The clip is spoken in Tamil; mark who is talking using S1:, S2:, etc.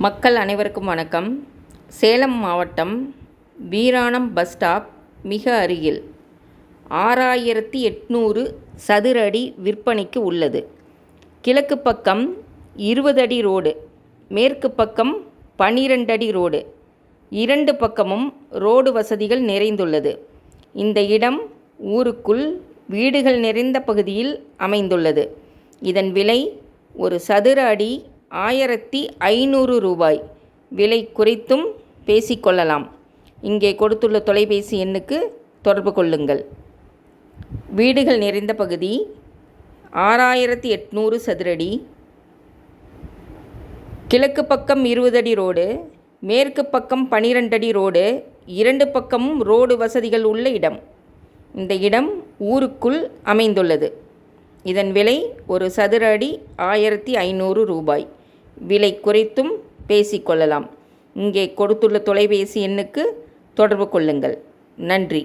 S1: மக்கள் அனைவருக்கும் வணக்கம். சேலம் மாவட்டம் வீராணம் பஸ் ஸ்டாப் மிக அருகில் 6800 சதுர அடி விற்பனைக்கு உள்ளது. கிழக்கு பக்கம் 20 அடி ரோடு, மேற்கு பக்கம் 12 அடி ரோடு, இரண்டு பக்கமும் ரோடு வசதிகள் நிறைந்துள்ளது. இந்த இடம் ஊருக்குள் வீடுகள் நிறைந்த பகுதியில் அமைந்துள்ளது. இதன் விலை ஒரு சதுர அடி 1500 ரூபாய். விலை குறித்தும் பேசிக்கொள்ளலாம். இங்கே கொடுத்துள்ள தொலைபேசி எண்ணுக்கு தொடர்பு கொள்ளுங்கள். வீடுகள் நிறைந்த பகுதி 6800 சதுரடி, கிழக்கு பக்கம் 20 அடி ரோடு, மேற்கு பக்கம் 12 அடி ரோடு, இரண்டு பக்கமும் ரோடு வசதிகள் உள்ள இடம். இந்த இடம் ஊருக்குள் அமைந்துள்ளது. இதன் விலை ஒரு சதுர அடி 1500 ரூபாய். விலை குறைத்தும் பேசிக்கொள்ளலாம். இங்கே கொடுத்துள்ள தொலைபேசி எண்ணுக்கு தொடர்பு கொள்ளுங்கள். நன்றி.